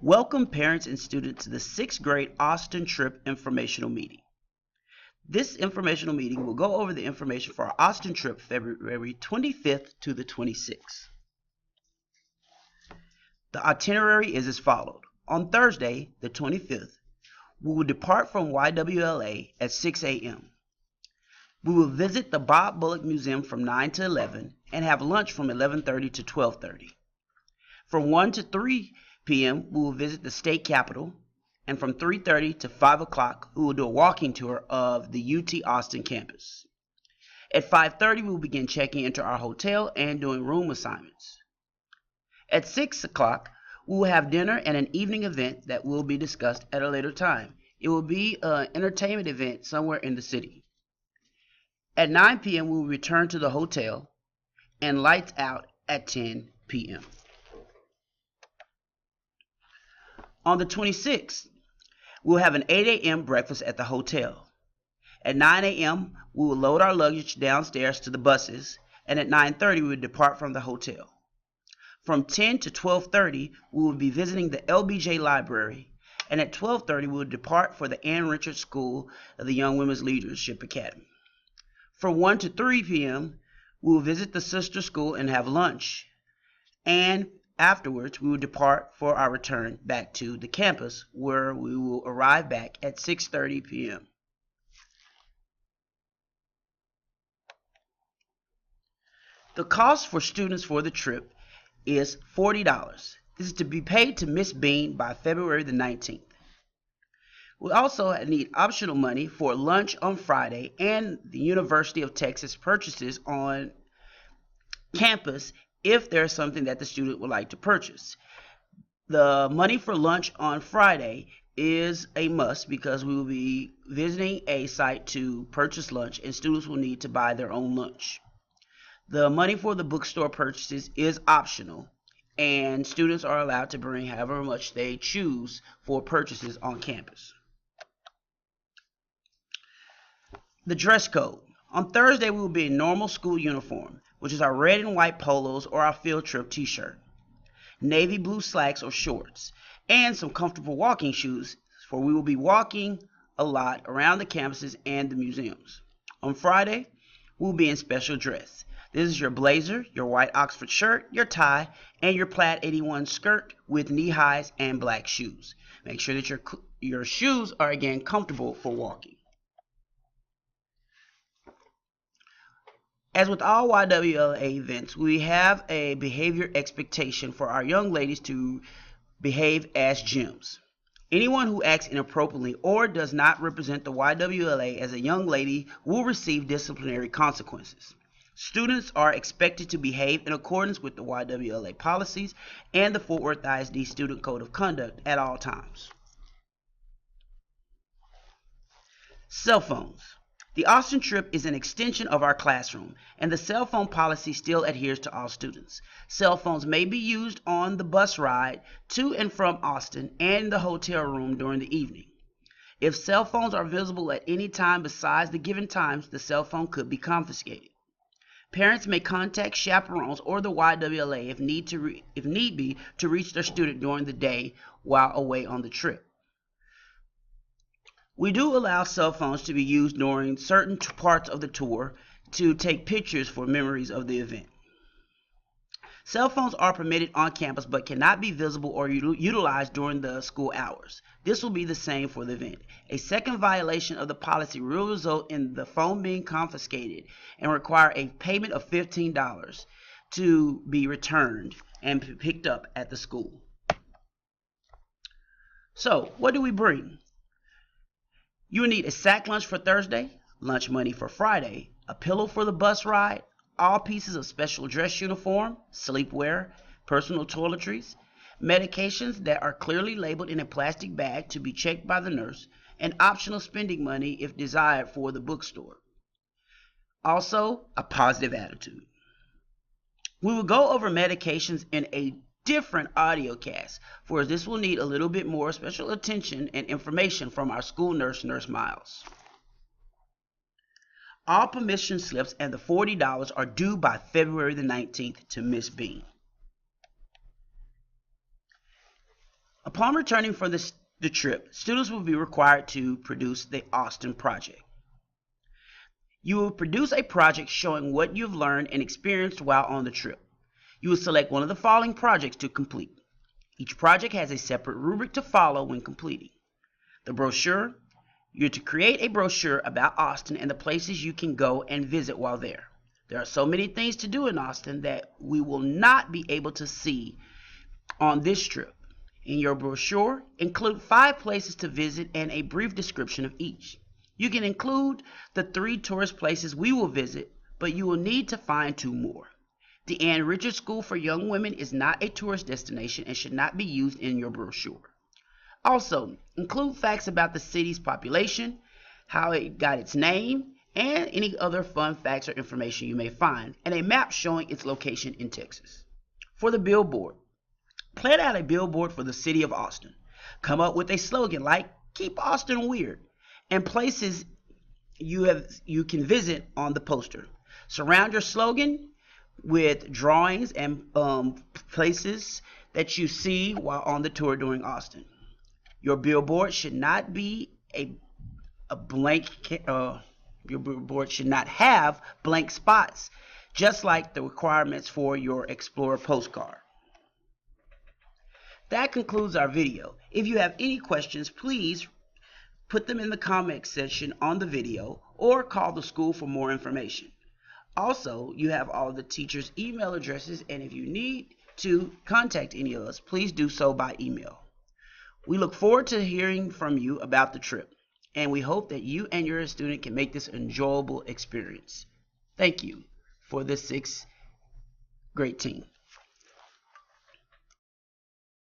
Welcome parents and students to the 6th grade Austin Trip informational meeting. This informational meeting will go over the information for our Austin trip February 25th to the 26th. The itinerary is as follows. On Thursday, the 25th, we will depart from YWLA at 6 a.m. We will visit the Bob Bullock Museum from 9 to 11 and have lunch from 11:30 to 12:30. From 1 to 3 p.m. we will visit the state capitol, and from 3:30 to 5 o'clock we will do a walking tour of the UT Austin campus. At 5:30 we will begin checking into our hotel and doing room assignments. At 6 o'clock we will have dinner and an evening event that will be discussed at a later time. It will be an entertainment event somewhere in the city. At 9 p.m. we will return to the hotel and lights out at 10 p.m. On the 26th, we'll have an 8 a.m. breakfast at the hotel. At 9 a.m., we will load our luggage downstairs to the buses, and at 9:30 we will depart from the hotel. From 10 to 12:30, we will be visiting the LBJ Library, and at 12:30 we will depart for the Ann Richards School of the Young Women's Leadership Academy. From 1 to 3 p.m., we will visit the sister school and have lunch, and afterwards, we will depart for our return back to the campus, where we will arrive back at 6:30 p.m. The cost for students for the trip is $40. This is to be paid to Miss Bean by February the 19th. We also need optional money for lunch on Friday and the University of Texas purchases on campus if there's something that the student would like to purchase. The money for lunch on Friday is a must because we will be visiting a site to purchase lunch, and students will need to buy their own lunch. The money for the bookstore purchases is optional, and students are allowed to bring however much they choose for purchases on campus. The dress code. On Thursday, we will be in normal school uniform, which is our red and white polos or our field trip t-shirt, navy blue slacks or shorts, and some comfortable walking shoes, for we will be walking a lot around the campuses and the museums. On Friday, we will be in special dress. This is your blazer, your white Oxford shirt, your tie, and your plaid 81 skirt with knee highs and black shoes. Make sure that your shoes are again comfortable for walking. As with all YWLA events, we have a behavior expectation for our young ladies to behave as gems. Anyone who acts inappropriately or does not represent the YWLA as a young lady will receive disciplinary consequences. Students are expected to behave in accordance with the YWLA policies and the Fort Worth ISD Student Code of Conduct at all times. Cell phones. The Austin trip is an extension of our classroom, and the cell phone policy still adheres to all students. Cell phones may be used on the bus ride to and from Austin and the hotel room during the evening. If cell phones are visible at any time besides the given times, the cell phone could be confiscated. Parents may contact chaperones or the YWLA if need be to reach their student during the day while away on the trip. We do allow cell phones to be used during certain parts of the tour to take pictures for memories of the event. Cell phones are permitted on campus but cannot be visible or utilized during the school hours. This will be the same for the event. A second violation of the policy will result in the phone being confiscated and require a payment of $15 to be returned and picked up at the school. So, what do we bring? You will need a sack lunch for Thursday, lunch money for Friday, a pillow for the bus ride, all pieces of special dress uniform, sleepwear, personal toiletries, medications that are clearly labeled in a plastic bag to be checked by the nurse, and optional spending money if desired for the bookstore. Also, a positive attitude. We will go over medications in a different audio cast, for this will need a little bit more special attention and information from our school nurse, Nurse Miles. All permission slips and the $40 are due by February the 19th to Miss Bean. Upon returning from the trip, students will be required to produce the Austin Project. You will produce a project showing what you've learned and experienced while on the trip. You will select one of the following projects to complete. Each project has a separate rubric to follow when completing. The brochure. You're to create a brochure about Austin and the places you can go and visit while there. There are so many things to do in Austin that we will not be able to see on this trip. In your brochure, include 5 places to visit and a brief description of each. You can include the 3 tourist places we will visit, but you will need to find 2 more. The Ann Richards School for Young Women is not a tourist destination and should not be used in your brochure. Also, include facts about the city's population, how it got its name, and any other fun facts or information you may find, and a map showing its location in Texas. For the billboard, plan out a billboard for the city of Austin. Come up with a slogan like "Keep Austin Weird" and places you can visit on the poster. Surround your slogan with drawings and places that you see while on the tour during Austin. Your billboard should not be a blank. Your billboard should not have blank spots, just like the requirements for your Explorer postcard. That concludes our video. If you have any questions, please put them in the comment section on the video or call the school for more information. Also, you have all of the teachers' email addresses, and if you need to contact any of us, please do so by email. We look forward to hearing from you about the trip, and we hope that you and your student can make this an enjoyable experience. Thank you for the 6th grade team.